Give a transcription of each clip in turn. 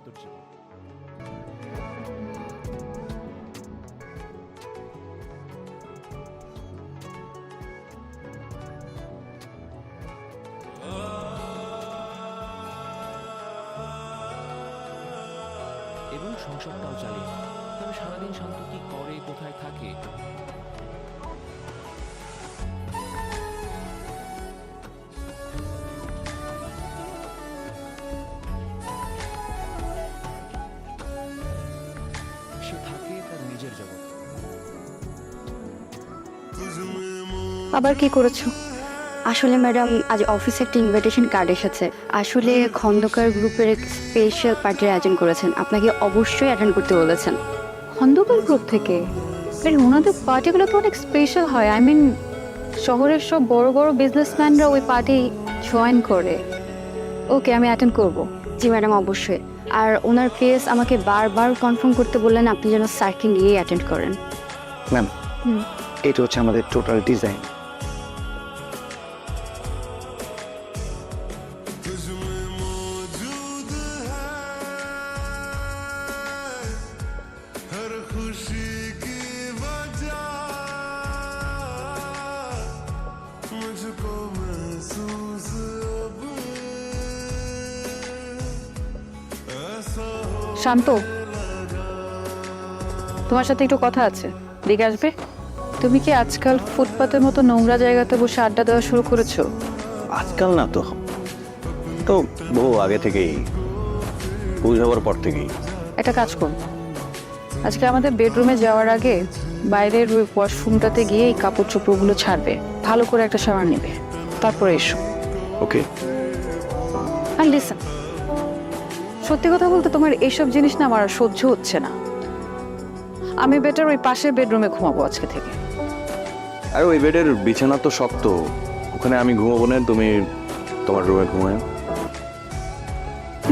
অন্তর্জীবন। এবং সংসারটাও চালিয়ে। তবে সারাদিন শান্ত কি করে, কোথায় থাকে, সে থাকে তার নিজের জগৎ। আবার কি করেছো? আসলে ম্যাডাম, আজ অফিসে একটা ইনভিটেশন কার্ড এসেছে। আসলে খন্দকার গ্রুপের এক স্পেশাল পার্টির আয়োজন করেছেন, আপনাকে অবশ্যই অ্যাটেন্ড করতে বলেছেন। খন্দকার গ্রুপ থেকে? আরে ওনাদের পার্টিগুলো তো অনেক স্পেশাল হয়। আই মিন, শহরের সব বড় বড় বিজনেসম্যানরা ওই পার্টি জয়েন করে। ওকে, আমি অ্যাটেন্ড করব। জি ম্যাডাম, অবশ্যই। আর ওনার ফেস আমাকে বারবার কনফার্ম করতে বললেন আপনি যেন স্যারকে নিয়েই অ্যাটেন্ড করেন। ম্যাম, এটা হচ্ছে আমাদের টোটাল ডিজাইন। শান্ত, তোমার সাথে একটু কথা আছে, দেখে আসবে? তুমি কি আজকাল ফুটপাতের মতো নোংরা জায়গাতে বসে আড্ডা দেওয়া শুরু করেছো? আজকাল না তো, তো বহু আগে থেকেই, বুঝ হওয়ার পর থেকেই। একটা কাজ করো, আজকে আমাদের বেডরুমে যাওয়ার আগে বাইরের ওই ওয়াশরুমটাতে গিয়ে এই কাপড় চোপড়গুলো ছাড়বে, ভালো করে একটা শাওয়ার নেবে, তারপরে এসো। ওকে। আর লিসেন, সত্যি কথা বলতে তোমার এইসব জিনিস না আমার আর সহ্য হচ্ছে না। আমি বেটার ওই পাশের বেডরুমে ঘুমাবো আজকে থেকে। আর ওই বেডের বিছানা তো শক্ত, ওখানে আমি ঘুমাবো না, তুমি তোমার রুমে ঘুমায়।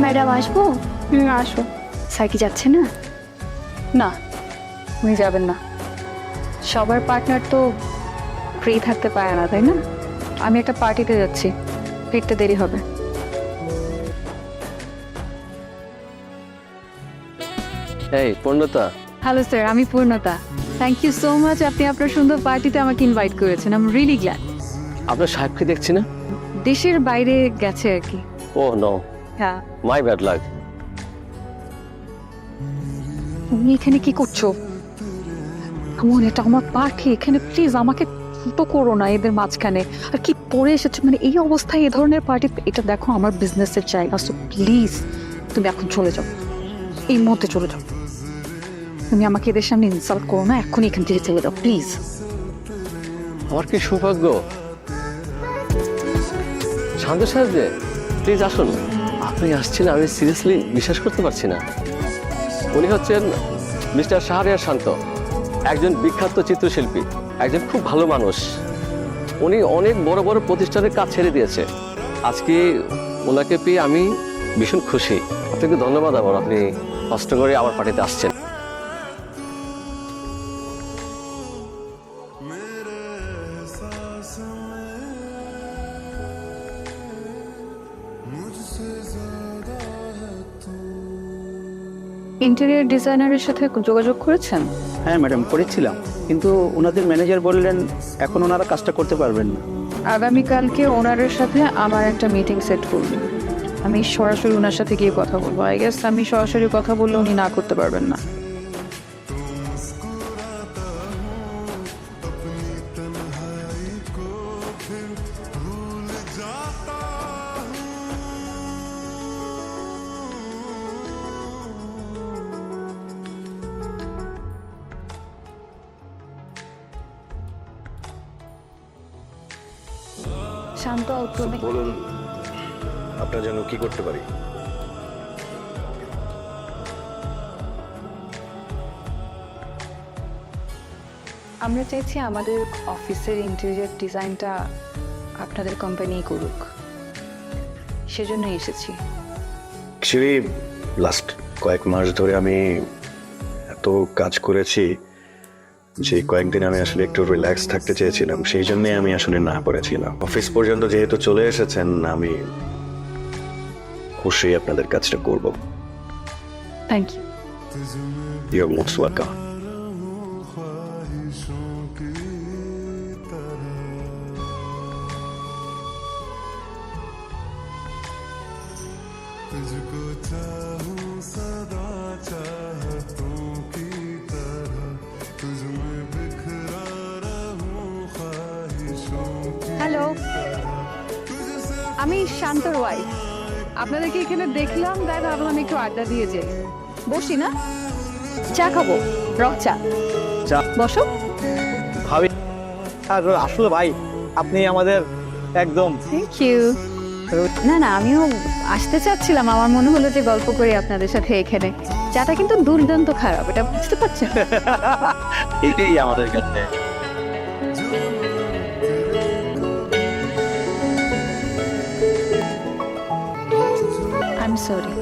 ম্যাডাম আসবো? আসো। স্যার কি যাচ্ছে না? না, উনি যাবেন না। সবার পার্টনার তো ফ্রি থাকতে পারে না, তাই না? আমি একটা পার্টিতে যাচ্ছি, ফিরতে দেরি হবে। এই পূর্ণতা। হ্যালো স্যার, আমি পূর্ণতা। থ্যাংক ইউ সো মাচ, আপনি আপনার সুন্দর পার্টিতে আমাকে ইনভাইট করেছেন। I am really glad. আপনার সাহেবকে দেখছি না। দেশের বাইরে গেছে আর কি। ও নো, হ্যাঁ। My bad luck. তুমি এখানে কি করছো? কেমন, এটা আমার পার্টি, এখানে প্লিজ আমাকে ছোট করো না এদের মাঝখানে। আর কি পরে এসেছো, মানে এই অবস্থায় এই ধরনের পার্টি? এটা দেখো আমার বিজনেসের জায়গা, সো প্লিজ তুমি এখন চলে যাও, এই মুহূর্তে চলে যাও। তুমি আমাকে এদের সামনে ইনসাল্ট করো না, এখনই এখান থেকে চলে যাও প্লিজ। আমার কি সৌভাগ্য। শান্ত সাহেব যে, প্লিজ আসুন। আপনি আসছেন, আমি সিরিয়াসলি বিশ্বাস করতে পারছি না। উনি হচ্ছেন মিস্টার শাহরিয়ার শান্ত, একজন বিখ্যাত চিত্রশিল্পী, একজন খুব ভালো মানুষ। উনি অনেক বড় বড় প্রতিষ্ঠানের কাজ ছেড়ে দিয়েছে। আজকে ওনাকে পেয়ে আমি ভীষণ খুশি। আপনাকে ধন্যবাদ আবার, আপনি কষ্ট করে আমার পার্টিতে আসছেন। ইন্টেরিয়র ডিজাইনারের সাথে যোগাযোগ করেছেন? হ্যাঁ ম্যাডাম, করেছিলাম, কিন্তু ওনাদের ম্যানেজার বললেন এখন ওনারা কাজটা করতে পারবেন না। আগামীকালকে ওনারের সাথে আমার একটা মিটিং সেট করবে, আমি সরাসরি ওনার সাথে গিয়ে কথা বলবো। আই গেস আমি সরাসরি কথা বললে উনি না করতে পারবেন না। শান্ত, তুমি বলুন, আপনার জন্য কি করতে পারি? আমরা চাইছি আমাদের অফিসের ইন্টেরিয়র ডিজাইনটা আপনাদের কোম্পানি করুক, সেজন্য এসেছি। অ্যাকচুয়ালি লাস্ট কয়েক মাস ধরে আমি এত কাজ করেছি যে কয়েকদিন আমি আসলে একটু রিল্যাক্স থাকতে চেয়েছিলাম, সেই জন্যই আমি আসলে না করেছিলাম। অফিস পর্যন্ত যেহেতু চলে এসেছেন, আমি খুশি আপনাদের কাজটা করব। Thank you. Your most welcome. Hello, আমি শান্তর ওয়াইফ। আপনাদেরকে এখানে দেখলাম, তাই ভাবলাম একটু আড্ডা দিয়ে যাই। বসি না, চা খাবো, রক চা। চা? বসো। ভাবি আর আসলে ভাই আপনি আমাদের একদম থ্যাংক ইউ। না না, আমিও আসতে চাচ্ছিলাম, আমার মনে হলো যে গল্প করি আপনাদের সাথে এখানে। চাটা কিন্তু দুর্দান্ত খারাপ, এটা বুঝতে পারছেন? এটাই আমাদের কাছে। I am sorry.